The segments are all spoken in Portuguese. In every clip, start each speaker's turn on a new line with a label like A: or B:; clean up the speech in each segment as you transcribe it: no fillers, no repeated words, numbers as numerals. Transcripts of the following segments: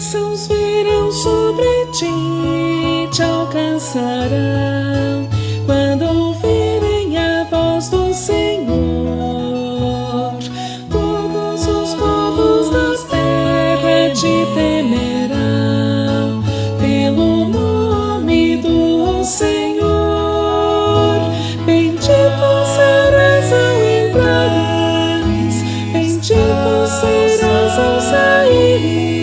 A: bênçãos virão sobre ti, te alcançarão quando ouvirem a voz do Senhor. Todos os povos das terras te temerão pelo nome do Senhor. Bendito serás ao entrares, bendito serás ao saíres.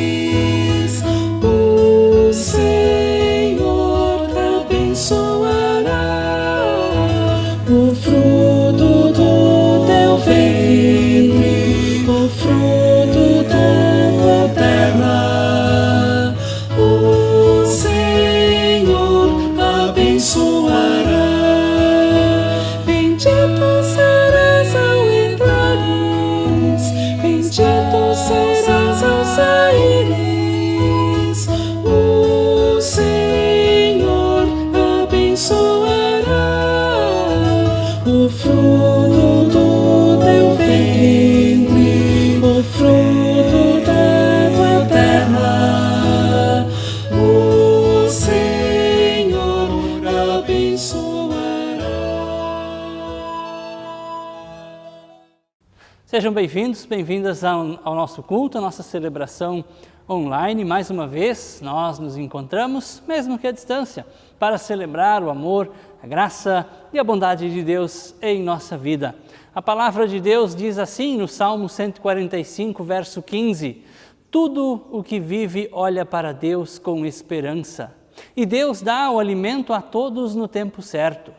A: O Senhor te abençoará o fruto do teu ventre, o fruto da tua terra. O Senhor abençoará. Bendito serás ao entrares, bendito serás ao saíres. O Senhor abençoará o fruto do teu ventre, o fruto da tua terra. O Senhor abençoará.
B: Sejam bem-vindos, bem-vindas ao nosso culto, à nossa celebração online. Mais uma vez, nós nos encontramos, mesmo que à distância, para celebrar o amor, a graça e a bondade de Deus em nossa vida. A palavra de Deus diz assim no Salmo 145, verso 15: tudo o que vive olha para Deus com esperança, e Deus dá o alimento a todos no tempo certo.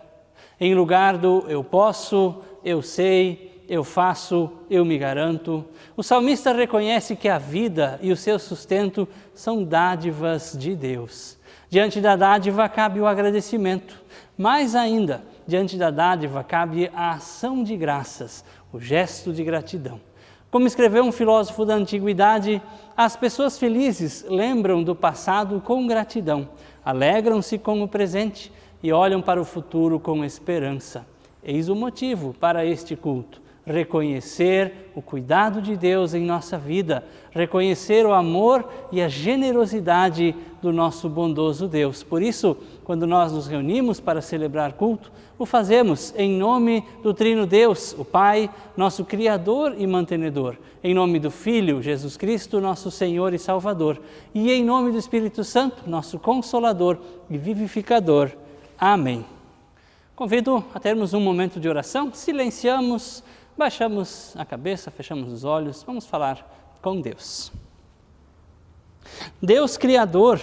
B: Em lugar do eu posso, eu sei, eu faço, eu me garanto, o salmista reconhece que a vida e o seu sustento são dádivas de Deus. Diante da dádiva cabe o agradecimento, mais ainda, diante da dádiva cabe a ação de graças, o gesto de gratidão. Como escreveu um filósofo da antiguidade, as pessoas felizes lembram do passado com gratidão, alegram-se com o presente e olham para o futuro com esperança. Eis o motivo para este culto: reconhecer o cuidado de Deus em nossa vida, reconhecer o amor e a generosidade do nosso bondoso Deus. Por isso, quando nós nos reunimos para celebrar culto, o fazemos em nome do Trino Deus, o Pai, nosso Criador e Mantenedor, em nome do Filho, Jesus Cristo, nosso Senhor e Salvador, e em nome do Espírito Santo, nosso Consolador e Vivificador. Amém. Convido a termos um momento de oração, silenciamos, baixamos a cabeça, fechamos os olhos, vamos falar com Deus. Deus Criador,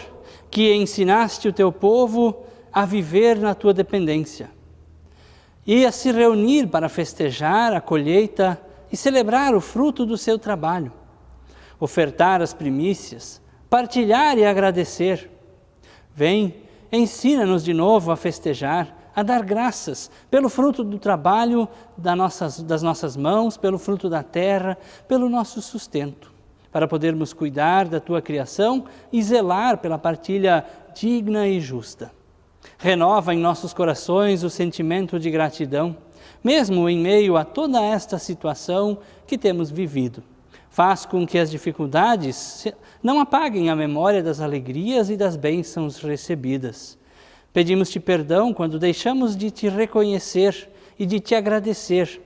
B: que ensinaste o teu povo a viver na tua dependência e a se reunir para festejar a colheita e celebrar o fruto do seu trabalho, ofertar as primícias, partilhar e agradecer. Vem, ensina-nos de novo a festejar, a dar graças pelo fruto do trabalho das nossas mãos, pelo fruto da terra, pelo nosso sustento, para podermos cuidar da tua criação e zelar pela partilha digna e justa. Renova em nossos corações o sentimento de gratidão, mesmo em meio a toda esta situação que temos vivido. Faz com que as dificuldades não apaguem a memória das alegrias e das bênçãos recebidas. Pedimos-te perdão quando deixamos de te reconhecer e de te agradecer,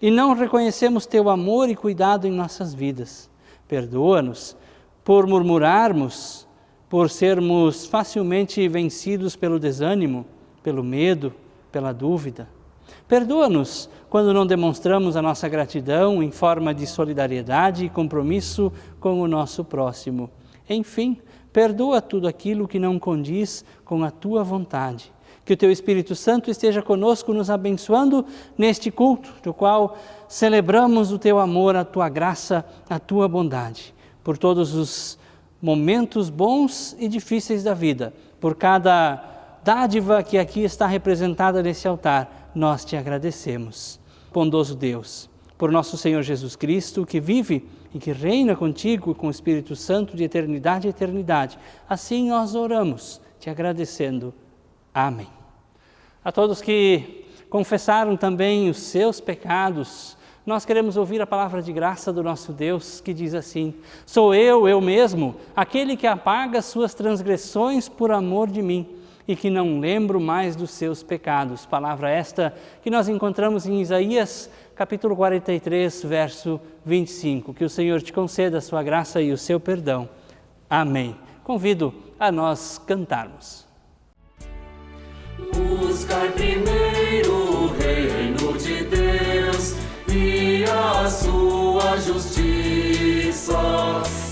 B: e não reconhecemos teu amor e cuidado em nossas vidas. Perdoa-nos por murmurarmos, por sermos facilmente vencidos pelo desânimo, pelo medo, pela dúvida. Perdoa-nos quando não demonstramos a nossa gratidão em forma de solidariedade e compromisso com o nosso próximo. Enfim, perdoa tudo aquilo que não condiz com a tua vontade. Que o teu Espírito Santo esteja conosco, nos abençoando neste culto, do qual celebramos o teu amor, a tua graça, a tua bondade. Por todos os momentos bons e difíceis da vida, por cada dádiva que aqui está representada nesse altar, nós te agradecemos. Bondoso Deus, por nosso Senhor Jesus Cristo, que vive e que reina contigo e com o Espírito Santo de eternidade a eternidade. Assim nós oramos, te agradecendo. Amém. A todos que confessaram também os seus pecados nós queremos ouvir a palavra de graça do nosso Deus, que diz assim: sou eu mesmo, aquele que apaga as suas transgressões por amor de mim e que não lembro mais dos seus pecados. Palavra esta que nós encontramos em Isaías, capítulo 43, verso 25. Que o Senhor te conceda a sua graça e o seu perdão. Amém. Convido a nós cantarmos.
A: Buscai primeiro o reino de Deus e a sua justiça,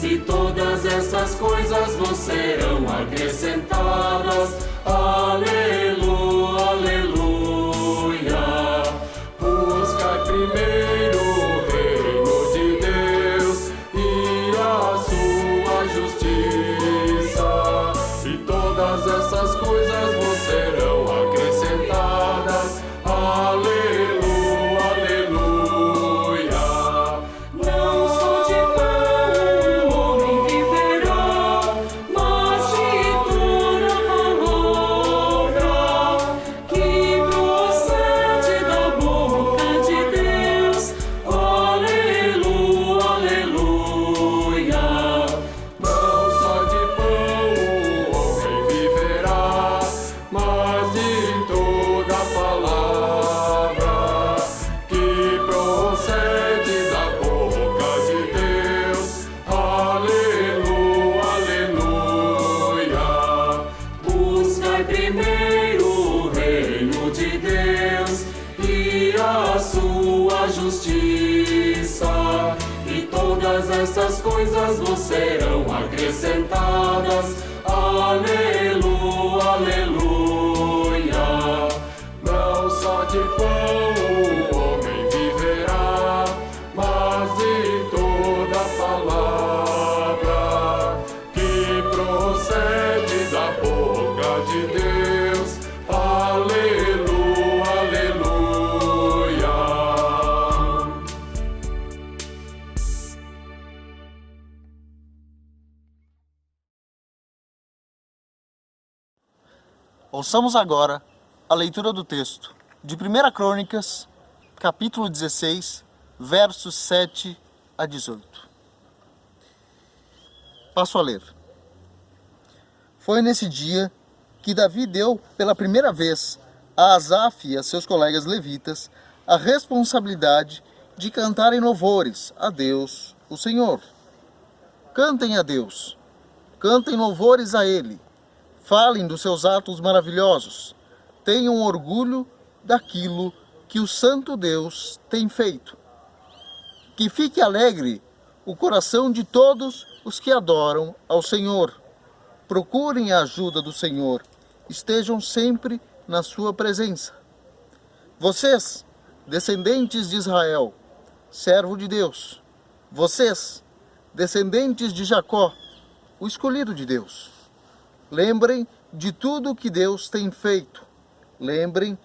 A: e todas essas coisas vos serão acrescentadas. Aleluia, aleluia. Buscai primeiro o reino de Deus e a sua justiça, e todas essas coisas vos serão acrescentadas. Aleluia, aleluia. Não só de pão o homem viverá, mas de toda palavra que procede da boca de Deus. Aleluia, aleluia. Não só de pão o homem viverá, mas de toda palavra que procede da boca de Deus. Aleluia, aleluia. Buscai primeiro o reino de Deus e a sua justiça, e todas essas coisas vos serão acrescentadas. Aleluia, aleluia. Não só de pão o homem viverá, mas de toda palavra que procede da boca de Deus. Aleluia, aleluia.
C: Ouçamos agora a leitura do texto de 1 Crônicas, capítulo 16, versos 7 a 18. Passo a ler. Foi nesse dia que Davi deu pela primeira vez a Asaf e a seus colegas levitas a responsabilidade de cantarem louvores a Deus, o Senhor. Cantem a Deus, cantem louvores a Ele, falem dos seus atos maravilhosos, tenham orgulho daquilo que o Santo Deus tem feito. Que fique alegre o coração de todos os que adoram ao Senhor. Procurem a ajuda do Senhor, estejam sempre na sua presença. Vocês, descendentes de Israel, servo de Deus, vocês, descendentes de Jacó, o escolhido de Deus, lembrem de tudo que Deus tem feito. Lembrem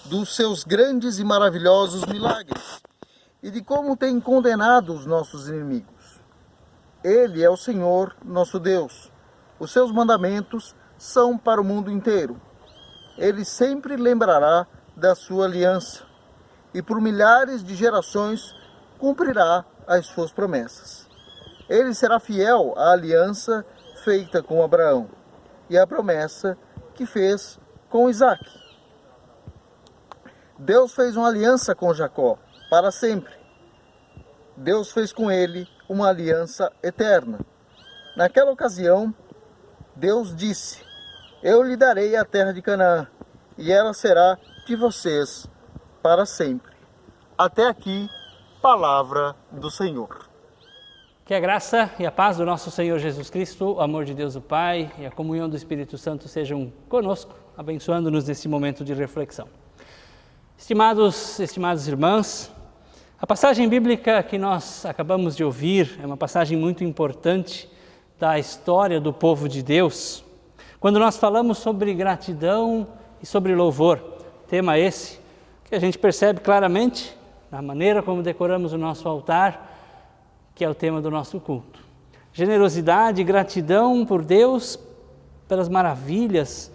C: dos seus grandes e maravilhosos milagres e de como tem condenado os nossos inimigos. Ele é o Senhor, nosso Deus. Os seus mandamentos são para o mundo inteiro. Ele sempre lembrará da sua aliança e por milhares de gerações cumprirá as suas promessas. Ele será fiel à aliança feita com Abraão e à promessa que fez com Isaque. Deus fez uma aliança com Jacó para sempre. Deus fez com ele uma aliança eterna. Naquela ocasião, Deus disse: eu lhe darei a terra de Canaã, e ela será de vocês para sempre. Até aqui, palavra do Senhor.
B: Que a graça e a paz do nosso Senhor Jesus Cristo, o amor de Deus o Pai e a comunhão do Espírito Santo sejam conosco, abençoando-nos nesse momento de reflexão. Estimados irmãos, a passagem bíblica que nós acabamos de ouvir é uma passagem muito importante da história do povo de Deus. Quando nós falamos sobre gratidão e sobre louvor, tema esse que a gente percebe claramente na maneira como decoramos o nosso altar, que é o tema do nosso culto. Generosidade e gratidão por Deus pelas maravilhas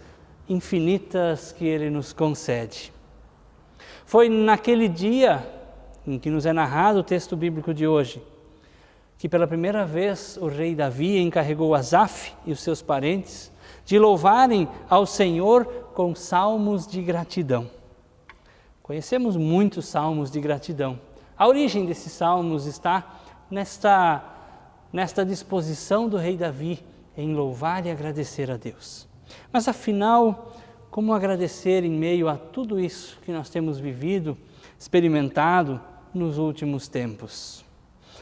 B: infinitas que Ele nos concede. Foi naquele dia, em que nos é narrado o texto bíblico de hoje, que pela primeira vez o rei Davi encarregou Asaf e os seus parentes de louvarem ao Senhor com salmos de gratidão. Conhecemos muitos salmos de gratidão. A origem desses salmos está nesta disposição do rei Davi em louvar e agradecer a Deus. Mas afinal, como agradecer em meio a tudo isso que nós temos vivido, experimentado nos últimos tempos?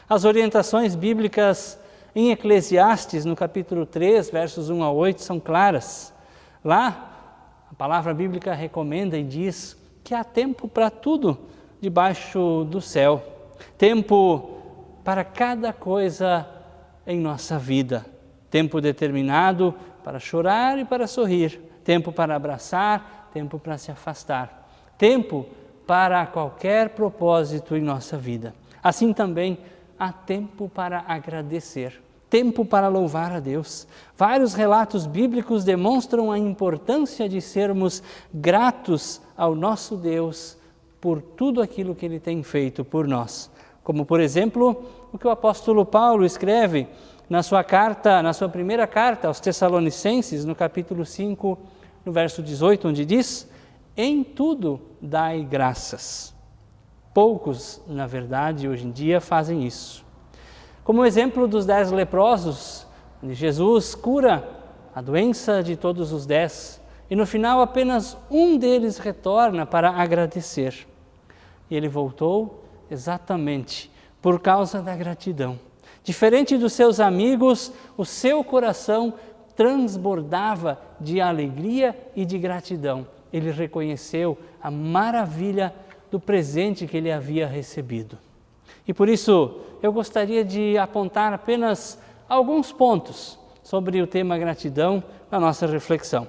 B: As orientações bíblicas em Eclesiastes, no capítulo 3, versos 1 a 8, são claras. Lá, a palavra bíblica recomenda e diz que há tempo para tudo debaixo do céu. Tempo para cada coisa em nossa vida. Tempo determinado para chorar e para sorrir. Tempo para abraçar, tempo para se afastar. Tempo para qualquer propósito em nossa vida. Assim também há tempo para agradecer, tempo para louvar a Deus. Vários relatos bíblicos demonstram a importância de sermos gratos ao nosso Deus por tudo aquilo que Ele tem feito por nós. Como, por exemplo, o que o apóstolo Paulo escreve na sua primeira carta aos Tessalonicenses, no capítulo 5, no verso 18, onde diz: em tudo dai graças. Poucos, na verdade, hoje em dia fazem isso. Como o exemplo dos 10 leprosos, onde Jesus cura a doença de todos os 10, e no final apenas um deles retorna para agradecer. E ele voltou exatamente por causa da gratidão. Diferente dos seus amigos, o seu coração transbordava de alegria e de gratidão. Ele reconheceu a maravilha do presente que ele havia recebido. E por isso, eu gostaria de apontar apenas alguns pontos sobre o tema gratidão na nossa reflexão.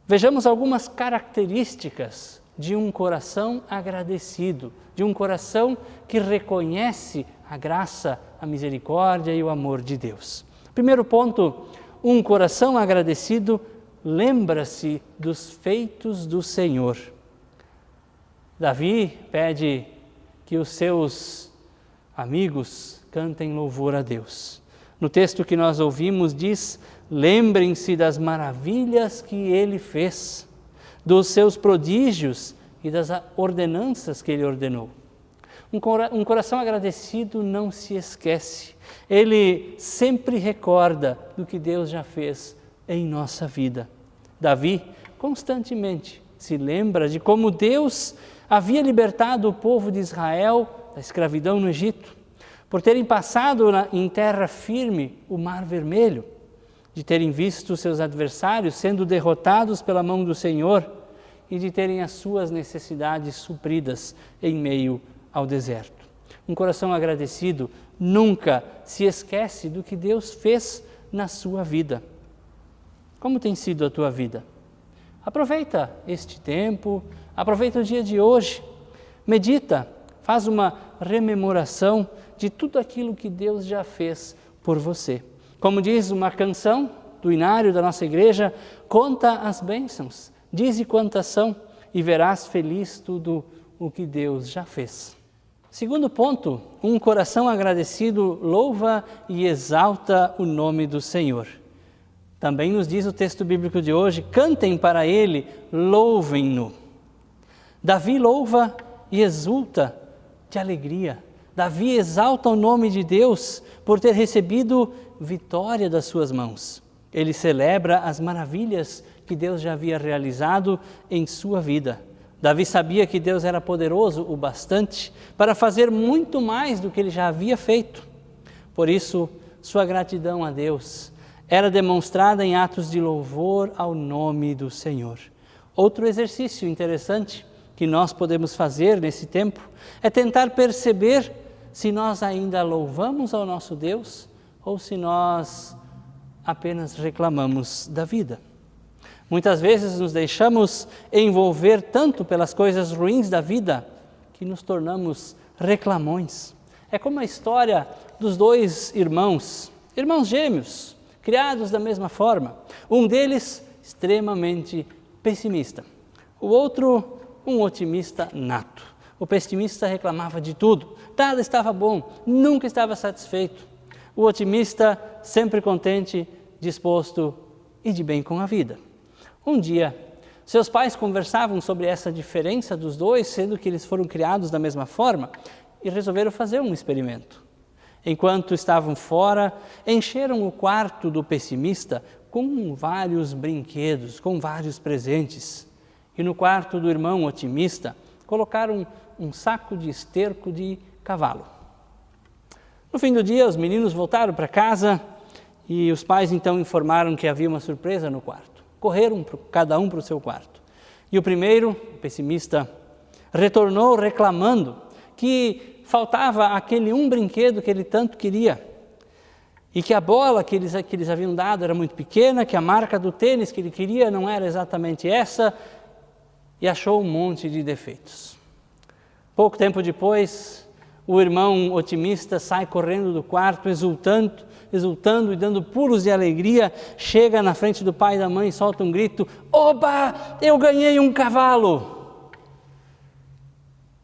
B: Vejamos algumas características de um coração agradecido, de um coração que reconhece a graça, a misericórdia e o amor de Deus. Primeiro ponto, um coração agradecido lembra-se dos feitos do Senhor. Davi pede que os seus amigos cantem louvor a Deus. No texto que nós ouvimos diz: lembrem-se das maravilhas que Ele fez, dos seus prodígios e das ordenanças que Ele ordenou. Um coração agradecido não se esquece. Ele sempre recorda do que Deus já fez em nossa vida. Davi constantemente se lembra de como Deus havia libertado o povo de Israel da escravidão no Egito, por terem passado em terra firme o Mar Vermelho, de terem visto seus adversários sendo derrotados pela mão do Senhor e de terem as suas necessidades supridas em meio ao deserto. Um coração agradecido nunca se esquece do que Deus fez na sua vida. Como tem sido a tua vida? Aproveita este tempo, aproveita o dia de hoje, medita, faz uma rememoração de tudo aquilo que Deus já fez por você. Como diz uma canção do inário da nossa igreja, conta as bênçãos, dize quantas são e verás feliz tudo o que Deus já fez. Segundo ponto, um coração agradecido louva e exalta o nome do Senhor. Também nos diz o texto bíblico de hoje: cantem para Ele, louvem-no. Davi louva e exulta de alegria. Davi exalta o nome de Deus por ter recebido vitória das suas mãos. Ele celebra as maravilhas que Deus já havia realizado em sua vida. Davi sabia que Deus era poderoso o bastante para fazer muito mais do que ele já havia feito. Por isso, sua gratidão a Deus era demonstrada em atos de louvor ao nome do Senhor. Outro exercício interessante que nós podemos fazer nesse tempo é tentar perceber se nós ainda louvamos ao nosso Deus ou se nós apenas reclamamos da vida. Muitas vezes nos deixamos envolver tanto pelas coisas ruins da vida que nos tornamos reclamões. É como a história dos dois irmãos gêmeos, criados da mesma forma. Um deles extremamente pessimista, o outro um otimista nato. O pessimista reclamava de tudo, nada estava bom, nunca estava satisfeito. O otimista, sempre contente, disposto e de bem com a vida. Um dia, seus pais conversavam sobre essa diferença dos dois, sendo que eles foram criados da mesma forma, e resolveram fazer um experimento. Enquanto estavam fora, encheram o quarto do pessimista com vários brinquedos, com vários presentes. E no quarto do irmão otimista, colocaram um saco de esterco de cavalo. No fim do dia, os meninos voltaram para casa e os pais então informaram que havia uma surpresa no quarto. Correram cada um para o seu quarto. E o primeiro, o pessimista, retornou reclamando que faltava aquele um brinquedo que ele tanto queria. E que a bola que eles haviam dado era muito pequena, que a marca do tênis que ele queria não era exatamente essa, e achou um monte de defeitos. Pouco tempo depois, o irmão otimista sai correndo do quarto, exultando e dando pulos de alegria, chega na frente do pai e da mãe e solta um grito: "Oba, eu ganhei um cavalo!"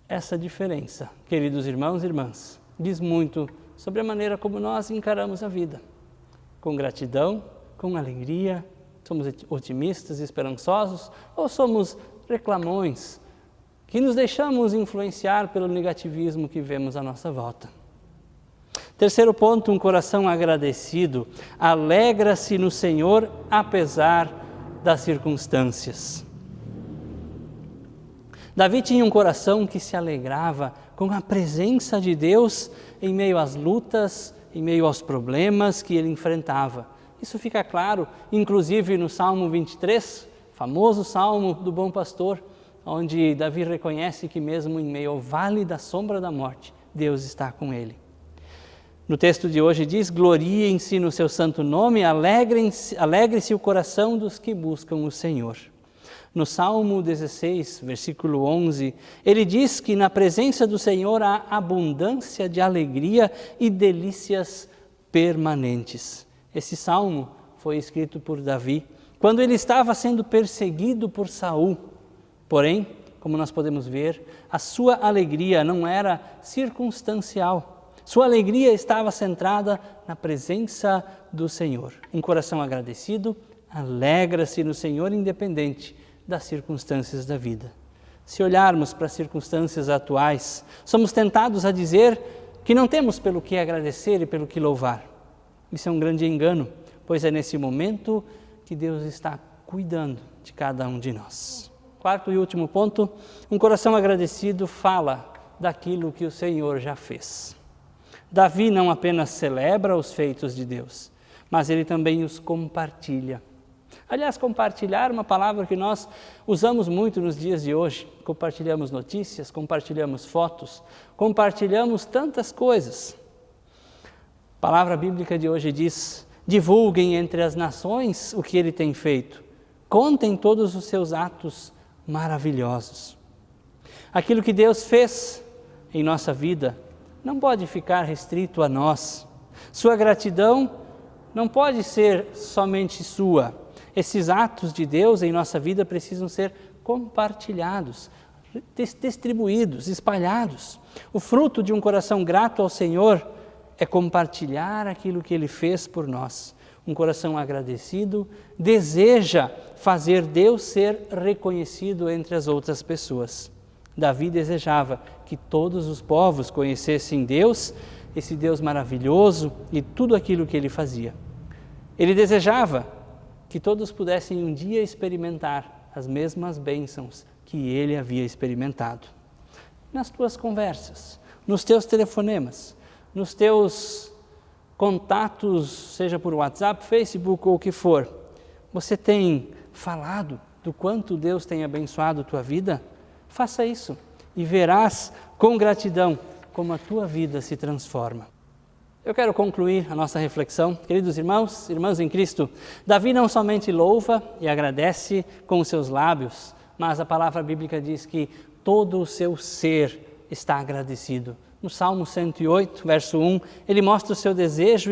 B: Essa diferença, queridos irmãos e irmãs, diz muito sobre a maneira como nós encaramos a vida. Com gratidão, com alegria, somos otimistas e esperançosos ou somos reclamões que nos deixamos influenciar pelo negativismo que vemos à nossa volta. Terceiro ponto, um coração agradecido alegra-se no Senhor apesar das circunstâncias. Davi tinha um coração que se alegrava com a presença de Deus em meio às lutas, em meio aos problemas que ele enfrentava. Isso fica claro, inclusive no Salmo 23, famoso Salmo do Bom Pastor, onde Davi reconhece que mesmo em meio ao vale da sombra da morte, Deus está com ele. No texto de hoje diz: gloriem-se no seu santo nome, alegre-se o coração dos que buscam o Senhor. No Salmo 16, versículo 11, ele diz que na presença do Senhor há abundância de alegria e delícias permanentes. Esse salmo foi escrito por Davi quando ele estava sendo perseguido por Saul. Porém, como nós podemos ver, a sua alegria não era circunstancial. Sua alegria estava centrada na presença do Senhor. Um coração agradecido alegra-se no Senhor independente das circunstâncias da vida. Se olharmos para as circunstâncias atuais, somos tentados a dizer que não temos pelo que agradecer e pelo que louvar. Isso é um grande engano, pois é nesse momento que Deus está cuidando de cada um de nós. Quarto e último ponto, um coração agradecido fala daquilo que o Senhor já fez. Davi não apenas celebra os feitos de Deus, mas ele também os compartilha. Aliás, compartilhar é uma palavra que nós usamos muito nos dias de hoje. Compartilhamos notícias, compartilhamos fotos, compartilhamos tantas coisas. A palavra bíblica de hoje diz: divulguem entre as nações o que ele tem feito. Contem todos os seus atos maravilhosos. Aquilo que Deus fez em nossa vida não pode ficar restrito a nós. Sua gratidão não pode ser somente sua. Esses atos de Deus em nossa vida precisam ser compartilhados, distribuídos, espalhados. O fruto de um coração grato ao Senhor é compartilhar aquilo que Ele fez por nós. Um coração agradecido deseja fazer Deus ser reconhecido entre as outras pessoas. Davi desejava que todos os povos conhecessem Deus, esse Deus maravilhoso e tudo aquilo que Ele fazia. Ele desejava que todos pudessem um dia experimentar as mesmas bênçãos que ele havia experimentado. Nas tuas conversas, nos teus telefonemas, nos teus contatos, seja por WhatsApp, Facebook ou o que for, você tem falado do quanto Deus tem abençoado a tua vida? Faça isso e verás com gratidão como a tua vida se transforma. Eu quero concluir a nossa reflexão. Queridos irmãos, irmãs em Cristo, Davi não somente louva e agradece com os seus lábios, mas a palavra bíblica diz que todo o seu ser está agradecido. No Salmo 108, verso 1, ele mostra o seu desejo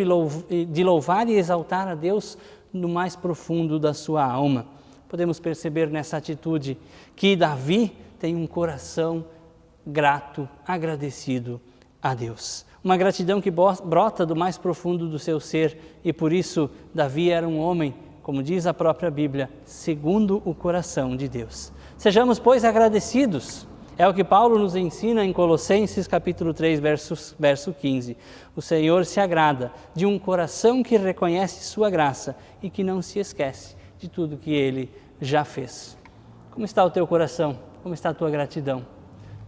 B: de louvar e exaltar a Deus no mais profundo da sua alma. Podemos perceber nessa atitude que Davi tem um coração grato, agradecido a Deus. Uma gratidão que brota do mais profundo do seu ser, e por isso Davi era um homem, como diz a própria Bíblia, segundo o coração de Deus. Sejamos, pois, agradecidos. É o que Paulo nos ensina em Colossenses capítulo 3, verso 15. O Senhor se agrada de um coração que reconhece sua graça e que não se esquece de tudo que Ele já fez. Como está o teu coração? Como está a tua gratidão?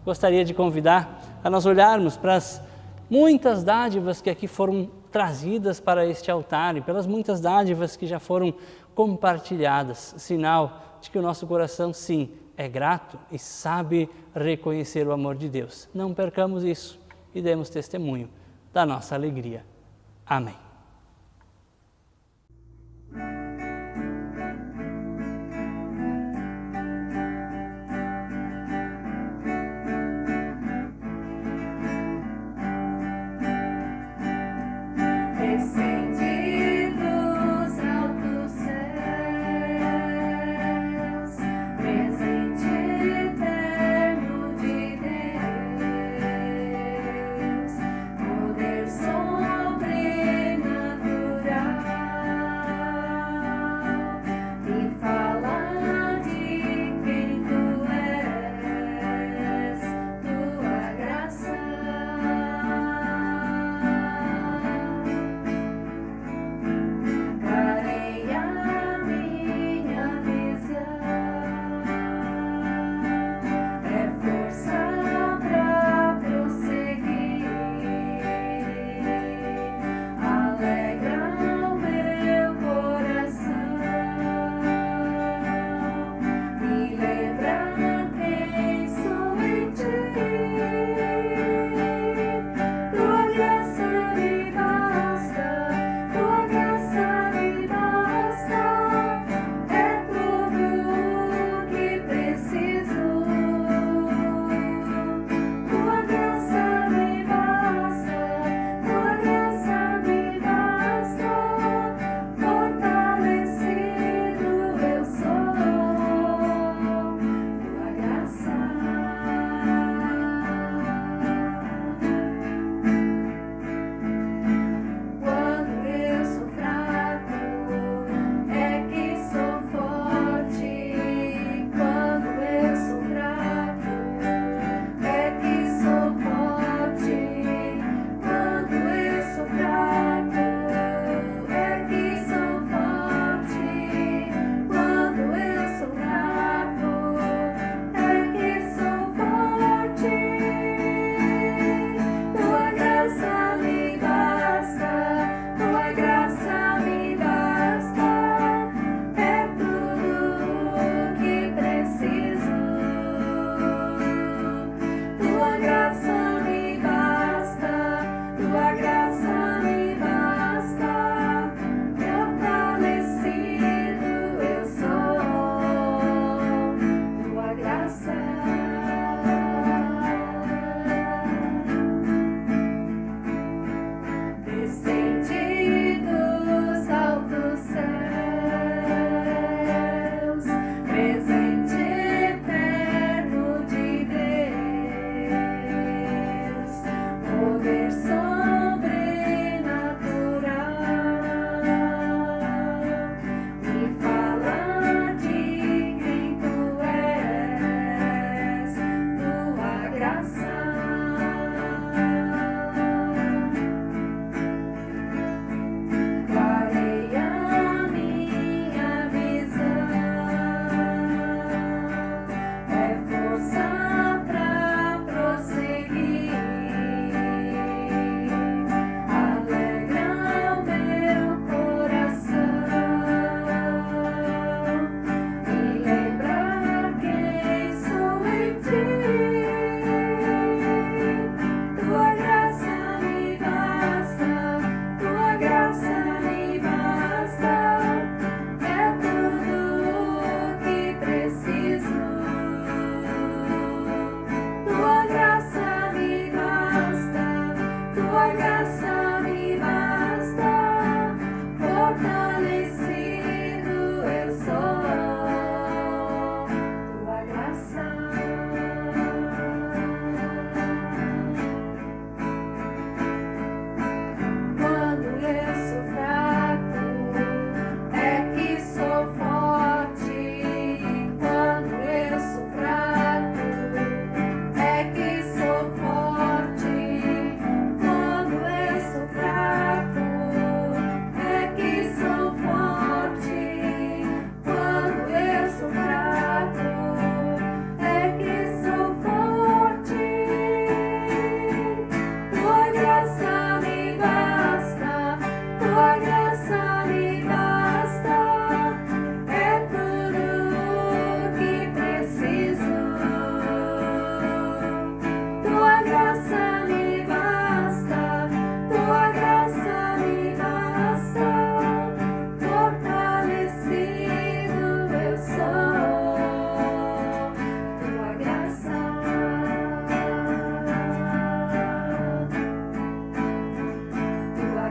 B: Gostaria de convidar a nós olharmos para as muitas dádivas que aqui foram trazidas para este altar e pelas muitas dádivas que já foram compartilhadas, sinal de que o nosso coração, sim, é grato e sabe reconhecer o amor de Deus. Não percamos isso e demos testemunho da nossa alegria. Amém.
D: Descendi dos altos céus, presente eterno de Deus, poder sobre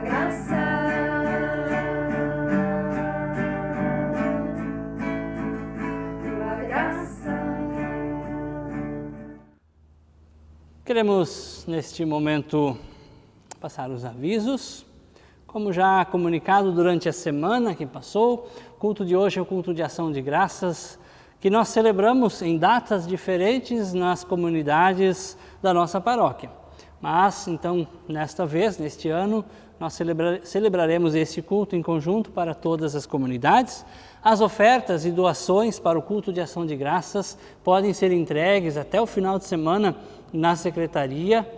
D: graça. Tua graça.
B: Queremos, neste momento, passar os avisos. Como já comunicado durante a semana que passou, o culto de hoje é o culto de ação de graças, que nós celebramos em datas diferentes nas comunidades da nossa paróquia. Mas, então, nesta vez, neste ano, nós celebraremos esse culto em conjunto para todas as comunidades. As ofertas e doações para o culto de ação de graças podem ser entregues até o final de semana na secretaria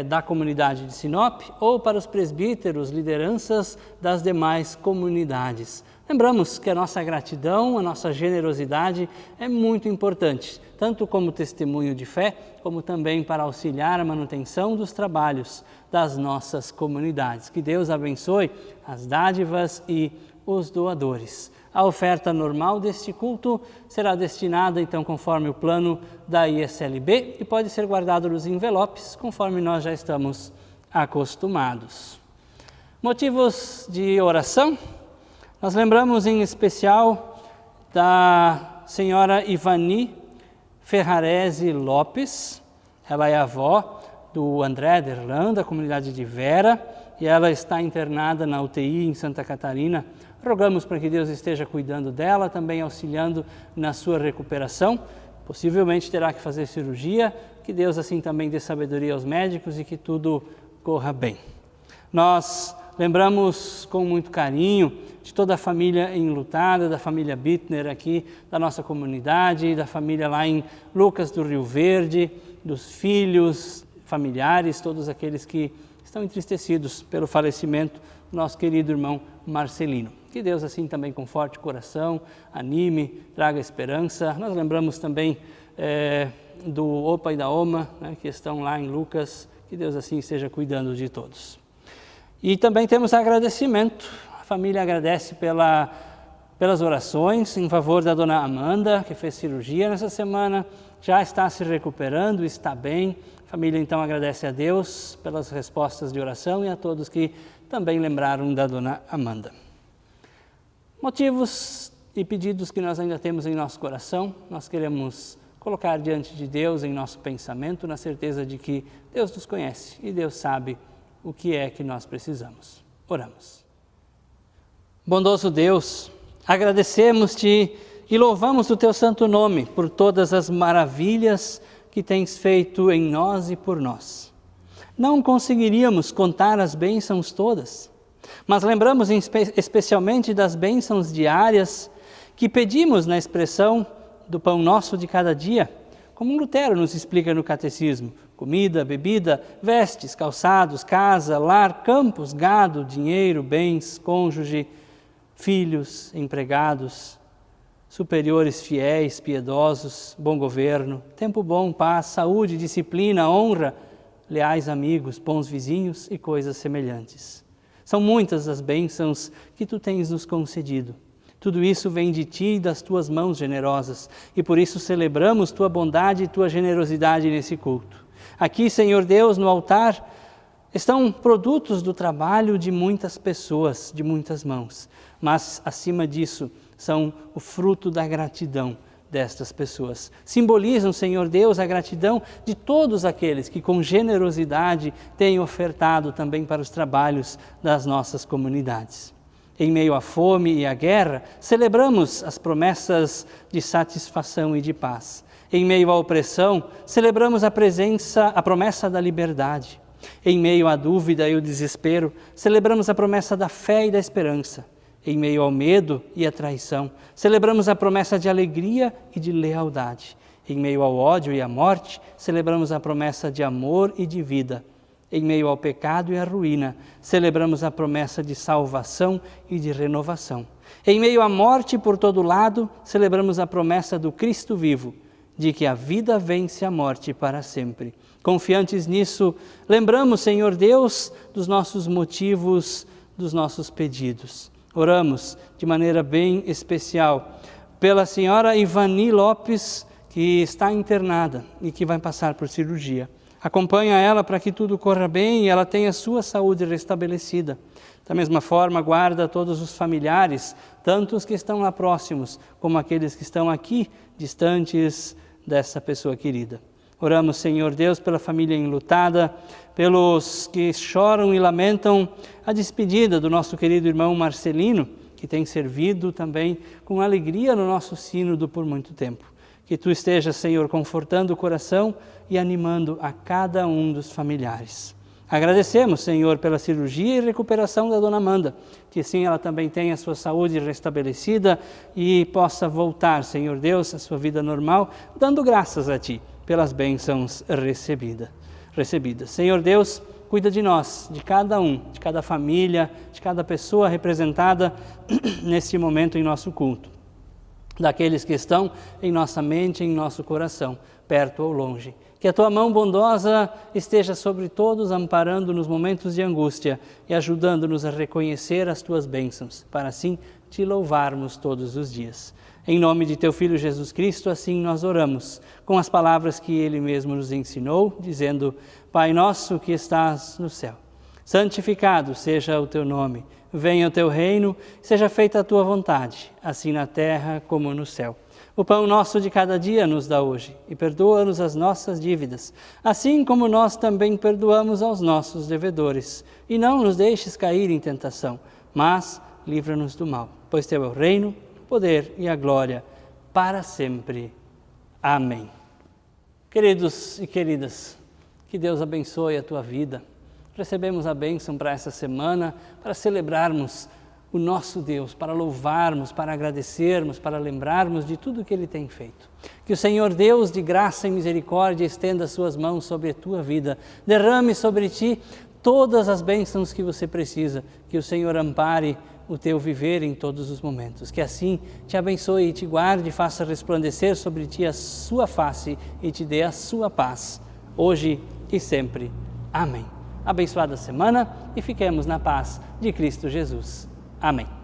B: da comunidade de Sinop ou para os presbíteros, lideranças das demais comunidades. Lembramos que a nossa gratidão, a nossa generosidade é muito importante, tanto como testemunho de fé, como também para auxiliar a manutenção dos trabalhos das nossas comunidades. Que Deus abençoe as dádivas e os doadores. A oferta normal deste culto será destinada, então, conforme o plano da ISLB e pode ser guardado nos envelopes, conforme nós já estamos acostumados. Motivos de oração. Nós lembramos em especial da senhora Ivani Ferrarese Lopes. Ela é avó do André Derlan, da comunidade de Vera, e ela está internada na UTI em Santa Catarina. Rogamos para que Deus esteja cuidando dela, também auxiliando na sua recuperação. Possivelmente terá que fazer cirurgia, que Deus assim também dê sabedoria aos médicos e que tudo corra bem. Nós lembramos com muito carinho de toda a família enlutada, da família Bittner aqui, da nossa comunidade, da família lá em Lucas do Rio Verde, dos filhos, familiares, todos aqueles que estão entristecidos pelo falecimento do nosso querido irmão Marcelino. Que Deus assim também conforte o coração, anime, traga esperança. Nós lembramos também do Opa e da Oma, né, que estão lá em Lucas. Que Deus assim esteja cuidando de todos. E também temos agradecimento. A família agradece pelas orações em favor da dona Amanda, que fez cirurgia nessa semana, já está se recuperando, está bem. A família então agradece a Deus pelas respostas de oração e a todos que também lembraram da dona Amanda. Motivos e pedidos que nós ainda temos em nosso coração, nós queremos colocar diante de Deus em nosso pensamento, na certeza de que Deus nos conhece e Deus sabe o que é que nós precisamos. Oramos. Bondoso Deus, agradecemos-te e louvamos o teu santo nome por todas as maravilhas que tens feito em nós e por nós. Não conseguiríamos contar as bênçãos todas, mas lembramos especialmente das bênçãos diárias que pedimos na expressão do pão nosso de cada dia, como Lutero nos explica no Catecismo: comida, bebida, vestes, calçados, casa, lar, campos, gado, dinheiro, bens, cônjuge, filhos, empregados, superiores fiéis, piedosos, bom governo, tempo bom, paz, saúde, disciplina, honra, leais amigos, bons vizinhos e coisas semelhantes. São muitas as bênçãos que tu tens nos concedido. Tudo isso vem de ti e das tuas mãos generosas, e por isso celebramos tua bondade e tua generosidade nesse culto. Aqui, Senhor Deus, no altar, estão produtos do trabalho de muitas pessoas, de muitas mãos, mas, acima disso, são o fruto da gratidão destas pessoas. Simbolizam, Senhor Deus, a gratidão de todos aqueles que com generosidade têm ofertado também para os trabalhos das nossas comunidades. Em meio à fome e à guerra, celebramos as promessas de satisfação e de paz. Em meio à opressão, celebramos a promessa da liberdade. Em meio à dúvida e ao desespero, celebramos a promessa da fé e da esperança. Em meio ao medo e à traição, celebramos a promessa de alegria e de lealdade. Em meio ao ódio e à morte, celebramos a promessa de amor e de vida. Em meio ao pecado e à ruína, celebramos a promessa de salvação e de renovação. Em meio à morte por todo lado, celebramos a promessa do Cristo vivo, de que a vida vence a morte para sempre. Confiantes nisso, lembramos, Senhor Deus, dos nossos motivos, dos nossos pedidos. Oramos de maneira bem especial pela senhora Ivani Lopes, que está internada e que vai passar por cirurgia. Acompanha ela para que tudo corra bem e ela tenha sua saúde restabelecida. Da mesma forma, guarda todos os familiares, tanto os que estão lá próximos, como aqueles que estão aqui, distantes dessa pessoa querida. Oramos, Senhor Deus, pela família enlutada, pelos que choram e lamentam a despedida do nosso querido irmão Marcelino, que tem servido também com alegria no nosso sínodo por muito tempo. Que Tu estejas, Senhor, confortando o coração e animando a cada um dos familiares. Agradecemos, Senhor, pela cirurgia e recuperação da Dona Amanda, que assim ela também tenha a sua saúde restabelecida e possa voltar, Senhor Deus, à sua vida normal, dando graças a Ti pelas bênçãos recebidas. Senhor Deus, cuida de nós, de cada um, de cada família, de cada pessoa representada neste momento em nosso culto. Daqueles que estão em nossa mente, em nosso coração, perto ou longe. Que a Tua mão bondosa esteja sobre todos, amparando nos momentos de angústia e ajudando-nos a reconhecer as Tuas bênçãos, para assim Te louvarmos todos os dias. Em nome de Teu Filho Jesus Cristo, assim nós oramos, com as palavras que Ele mesmo nos ensinou, dizendo: Pai nosso que estás no céu, santificado seja o Teu nome. Venha o Teu reino, seja feita a Tua vontade, assim na terra como no céu. O pão nosso de cada dia nos dá hoje, e perdoa-nos as nossas dívidas, assim como nós também perdoamos aos nossos devedores. E não nos deixes cair em tentação, mas livra-nos do mal, pois Teu é o reino, o poder e a glória, para sempre. Amém. Queridos e queridas, que Deus abençoe a tua vida. Recebemos a bênção para essa semana, para celebrarmos o nosso Deus, para louvarmos, para agradecermos, para lembrarmos de tudo que Ele tem feito. Que o Senhor Deus de graça e misericórdia estenda as suas mãos sobre a tua vida, derrame sobre ti todas as bênçãos que você precisa, que o Senhor ampare o teu viver em todos os momentos, que assim te abençoe e te guarde, faça resplandecer sobre ti a sua face e te dê a sua paz, hoje e sempre. Amém. Abençoada semana e fiquemos na paz de Cristo Jesus. Amém.